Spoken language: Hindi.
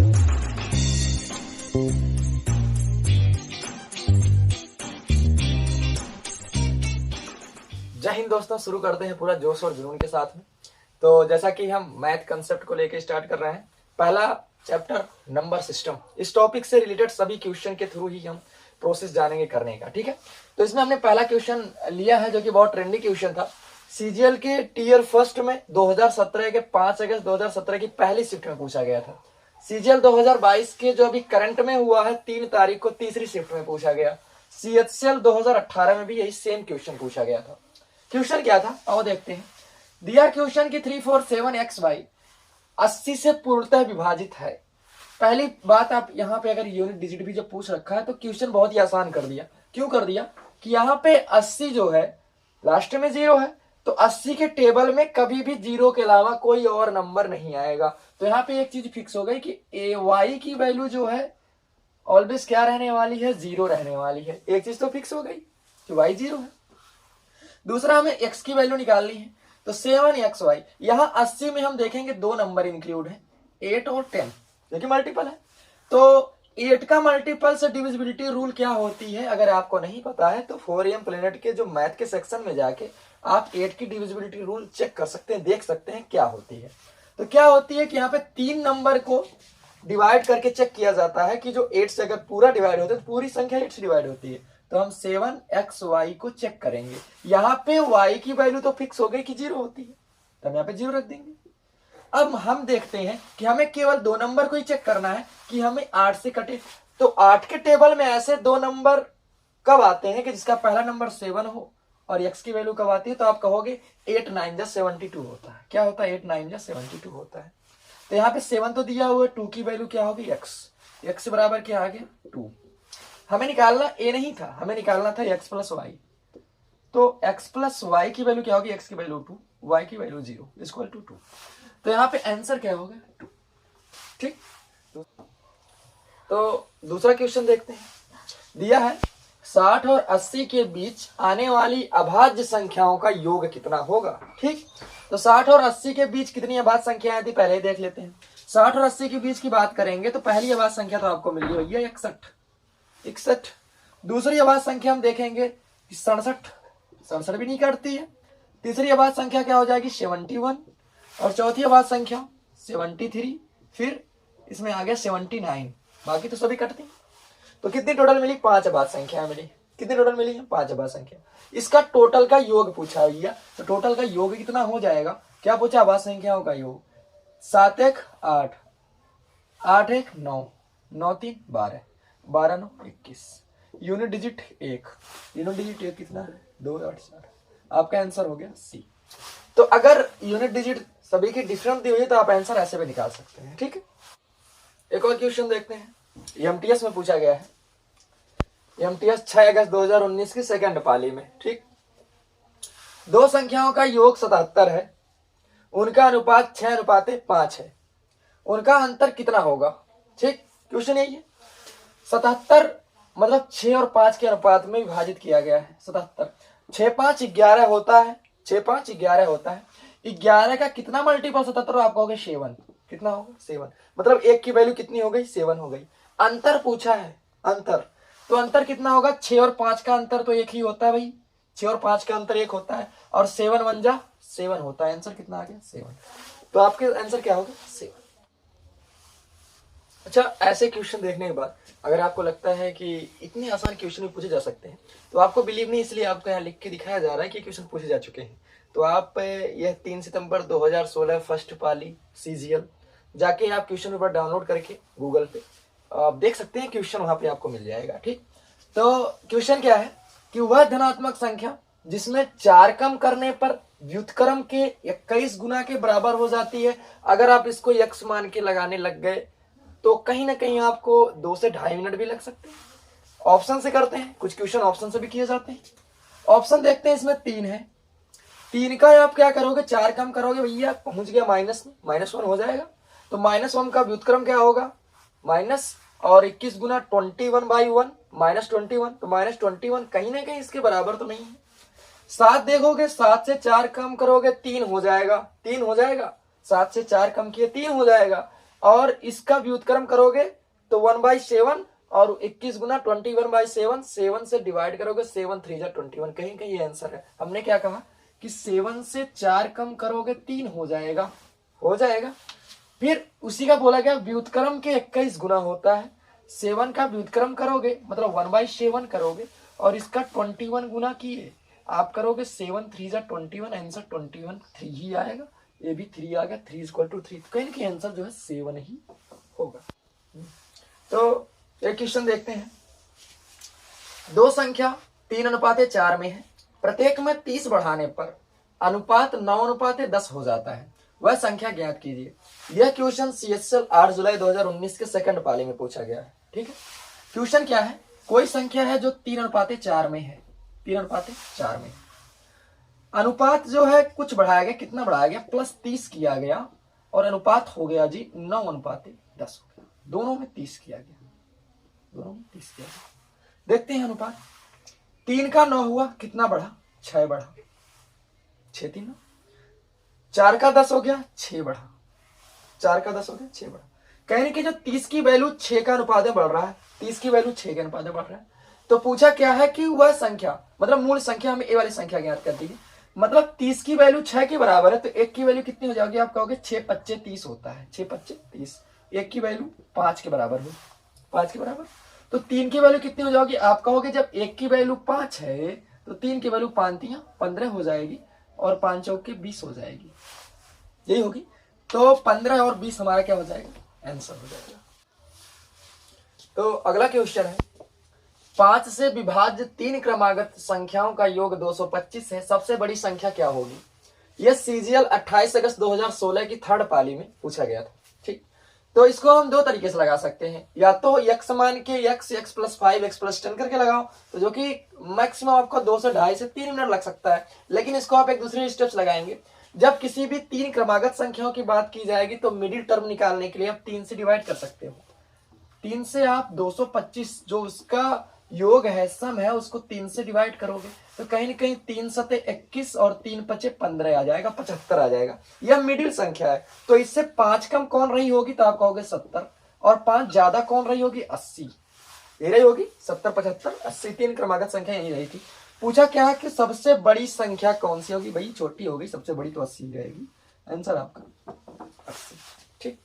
जय हिंद दोस्तों, शुरू करते हैं पूरा जोश और जुनून के साथ में। तो जैसा कि हम मैथ कंसेप्ट को लेकर स्टार्ट कर रहे हैं, पहला चैप्टर नंबर सिस्टम, इस टॉपिक से रिलेटेड सभी क्वेश्चन के थ्रू ही हम प्रोसेस जानेंगे करने का। ठीक है, तो इसमें हमने पहला क्वेश्चन लिया है जो कि बहुत ट्रेंडिंग क्वेश्चन था। सीजीएल के टीयर फर्स्ट में 2017 के 5 अगस्त 2017 की पहली शिफ्ट में पूछा गया था। सीजीएल 2022 के जो अभी करंट में हुआ है 3 तारीख को तीसरी शिफ्ट में पूछा गया। सीएचसीएल 2018 में भी यही सेम क्वेश्चन पूछा गया था। क्वेश्चन क्या था आओ देखते हैं। दिया क्वेश्चन की 347xy 80 से पूर्णतः विभाजित है। पहली बात, आप यहाँ पे अगर यूनिट डिजिट भी जब पूछ रखा है तो क्वेश्चन बहुत ही आसान कर दिया। क्यों कर दिया कि यहाँ पे 80 जो है लास्ट में 0 है, तो 80 के टेबल में कभी भी 0 के अलावा कोई और नंबर नहीं आएगा। तो यहाँ पे एक चीज फिक्स हो गई कि ay की वैल्यू जो है ऑलवेज क्या रहने वाली है, 0 रहने वाली है। एक चीज तो फिक्स हो गई कि y 0 है। दूसरा हमें x की वैल्यू निकालनी है, तो 7xy, यहाँ 80 में हम देखेंगे 2 नंबर इंक्लूड है, 8 और 10, जो कि मल्टीपल है। तो 8 का मल्टीपल से डिविजिबिलिटी रूल क्या होती है, अगर आपको नहीं पता है तो 4am प्लेनेट के जो मैथ के सेक्शन में जाके आप 8 की डिविजिबिलिटी रूल चेक कर सकते हैं, देख सकते हैं क्या होती है। तो क्या होती है कि यहाँ पे 3 नंबर को डिवाइड करके चेक किया जाता है कि जो 8 से अगर पूरा डिवाइड होता है तो पूरी संख्या 8 से डिवाइड होती है। तो हम 7xy को चेक करेंगे। यहाँ पे y की वैल्यू तो फिक्स हो गई कि 0 होती है, तो हम यहाँ पे 0 रख देंगे। अब हम देखते हैं कि हमें केवल 2 नंबर को ही चेक करना है कि हमें 8 से कटे। तो 8 के टेबल में ऐसे 2 नंबर कब आते हैं कि जिसका पहला नंबर 7 हो और x की वैल्यू कब आती है, तो आप कहोगे 8 9 जा 72 होता है। क्या होता है, 8 9 जा 72 होता है। तो यहाँ पे 7 तो दिया हुआ है, 2 की वैल्यू क्या होगी, x बराबर क्या आ गया 2। हमें निकालना a नहीं था, हमें निकालना था x प्लस वाई। तो x प्लस वाई की वैल्यू क्या होगी, x की वैल्यू 2, y की वैल्यू 0 इक्वल टू 2। तो यहाँ पे आंसर क्या होगा 2। ठीक, तो दूसरा क्वेश्चन देखते हैं। दिया है 60 और 80 के बीच आने वाली अभाज्य संख्याओं का योग कितना होगा। ठीक, तो 60 और 80 के बीच कितनी अभाज्य संख्याएं थी पहले ही देख लेते हैं। 60 और 80 के बीच की बात करेंगे तो पहली अभाज्य संख्या तो आपको मिल गई भैया 61। दूसरी अभाज्य संख्या हम देखेंगे 67 भी नहीं काटती है। तीसरी अभाज्य संख्या क्या हो जाएगी 71, और चौथी अभाज्य संख्या 73, फिर इसमें आ गया 79, बाकी तो सभी कटती। तो कितनी टोटल मिली, 5 अभाज्य संख्या मिली। कितनी टोटल मिली है, 5 अभाज्य संख्या। इसका टोटल का योग पूछा भैया, तो टोटल का योग कितना हो जाएगा, क्या पूछा, अभाज्य संख्याओं का योग। 7 1 8, 8 1 9, 9 3 12, 12 9 21, यूनिट डिजिट 1, यूनिट डिजिट 1 कितना है 2 8 4। आपका आंसर हो गया सी। तो अगर यूनिट डिजिट सभी की डिफरेंट दी हुई है तो आप आंसर ऐसे भी निकाल सकते हैं। ठीक है, एक और क्वेश्चन देखते हैं। एमटीएस में पूछा गया है, एमटीएस 6 अगस्त 2019 की सेकंड पाली में। ठीक, 2 संख्याओं का योग 77 है, उनका अनुपात 6:5 है, उनका अंतर कितना होगा। ठीक, क्वेश्चन यही है। 77 मतलब 6 और 5 के अनुपात में विभाजित किया गया है। 77 6 5 11 होता है, 6 5 11 होता है। 11 का कितना मल्टीपल 77 आप कहोगे 7। कितना होगा 7, मतलब 1 की वैल्यू कितनी हो गई 7 हो गई। अंतर पूछा है, अंतर, तो अंतर कितना होगा, 6 और 5 का अंतर तो 1 ही होता है भाई, 6 और 5 का अंतर 1 होता है, और 7 1 जा 7 होता है। आंसर कितना आ गया 7। तो आपके आंसर क्या होगा 7। अच्छा, ऐसे क्वेश्चन देखने के बाद अगर आपको लगता है कि इतने आसान क्वेश्चन भी पूछे जा सकते हैं तो आपको बिलीव नहीं, इसलिए आपको यहाँ लिख के दिखाया जा रहा है कि क्वेश्चन पूछे जा चुके हैं। तो आप यह 3 सितंबर 2016 फर्स्ट पाली सीजीएल जाके आप क्वेश्चन पेपर डाउनलोड करके गूगल पे आप देख सकते हैं, क्वेश्चन वहां पे आपको मिल जाएगा। ठीक, तो क्वेश्चन क्या है कि वह धनात्मक संख्या जिसमें 4 कम करने पर व्युत्क्रम के 21 गुना के बराबर हो जाती है, अगर आप इसको x मान के लगाने लग गए तो कहीं ना कहीं आपको 2 से 2.5 मिनट भी लग सकते हैं। ऑप्शन से करते हैं, कुछ क्वेश्चन ऑप्शन से भी किए जाते हैं। ऑप्शन देखते हैं, इसमें 3 है, 3 का आप क्या करोगे, 4 कम करोगे भैया, पहुंच गया माइनस में, -1 हो जाएगा। तो -1 का व्युत्क्रम क्या होगा, माइनस और 21 गुना 21/1 -21, तो -21 कहीं ना कहीं इसके बराबर तो नहीं है। 7 देखोगे, 7 से 4 कम करोगे 3 हो जाएगा, 3 हो जाएगा, 7 से 4 कम किए 3 हो जाएगा, और इसका व्युत्क्रम करोगे तो 1/7 और 21 गुना 21/7, 7 से डिवाइड करोगे 7 3 जा 21, कहीं कहीं ये आंसर है। हमने क्या कहा कि 7 से 4 कम करोगे 3 हो जाएगा, हो जाएगा। फिर उसी का बोला गया व्युत्क्रम के 21 गुना होता है, 7 का व्युत्क्रम करोगे मतलब 1/7 करोगे और इसका 21 गुना किए आप करोगे 7 3 जा 21, आंसर 21 3 ही आएगा, ये भी 3 आ गया, 3 = 3, कहीं ना आंसर जो है 7 ही होगा। तो एक क्वेश्चन देखते हैं। दो संख्या 3:4 में है, प्रत्येक में 30 बढ़ाने पर अनुपात 9:10 हो जाता है, वह संख्या ज्ञात कीजिए। यह क्वेश्चन CSL 8 जुलाई 2019 के सेकंड पाली में पूछा गया है। ठीक है, क्वेश्चन क्या है, कोई संख्या है जो 3:4 में है, 3:4 में अनुपात जो है कुछ बढ़ाया गया, कितना बढ़ाया गया, +30 किया गया और अनुपात हो गया जी 9:10 हो गया, दोनों में 30 किया गया, दोनों में 30 किया गया। देखते हैं अनुपात, 3 का 9 हुआ, कितना बढ़ा, 6 बढ़ा, 6 3 4 का 10 हो गया, 6 बढ़ा, 4 का 10 हो गया, 6 बढ़ा। कहने की जो 30 की वैल्यू 6 का अनुपात बढ़ रहा है, 30 की वैल्यू 6 के अनुपात बढ़ रहा है, तो पूछा क्या है कि वह संख्या मतलब मूल संख्या, हमें ए वाली संख्या ज्ञात कर दी है, मतलब 30 की वैल्यू 6 के बराबर है, तो 1 की वैल्यू कितनी हो जाएगी, आप कहोगे 6 5 30 होता है, 6 5 30, 1 की वैल्यू 5 के बराबर हो, 5 के बराबर, तो 3 की वैल्यू कितनी हो जाएगी, आप कहोगे जब 1 की वैल्यू 5 है तो 3 की वैल्यू 5 3 15 हो जाएगी और 5 चौके 20 हो जाएगी, यही होगी। तो 15 और 20 हमारा क्या हो जाएगा, आंसर हो जाएगा। तो अगला क्वेश्चन है, 5 से विभाज्य 3 क्रमागत संख्याओं का योग 225 है, सबसे बड़ी संख्या क्या होगी। यह CGL 28 अगस्त 2016 की थर्ड पाली में पूछा गया था। ठीक, तो इसको हम दो तरीके से लगा सकते हैं, या तो x मान के x +5 x +10 करके लगाओ, तो जो कि मैक्सिमम आपको 2 से 2.5 से 3 मिनट लग सकता है, लेकिन इसको आप एक दूसरे स्टेप्स लगाएंगे। जब किसी भी 3 क्रमागत संख्याओं की बात की जाएगी तो मिडिल टर्म निकालने के लिए आप 3 से डिवाइड कर सकते हो, 3 से आप 225 जो उसका योग है, सम है, उसको 3 से डिवाइड करोगे तो कहीं ना कहीं 3 सते 21 और 3 पचे 15 आ जाएगा, 75 आ जाएगा। यह मिडिल संख्या है, तो इससे 5 कम कौन रही होगी, तो आप कहोगे 70, और 5 ज्यादा कौन रही होगी, 80, ये रही होगी 70 75 80, 3 क्रमागत संख्या यही रही थी। पूछा क्या है कि सबसे बड़ी संख्या कौन सी होगी, भाई छोटी होगी, सबसे बड़ी तो 80 रहेगी, आंसर आपका 80। ठीक।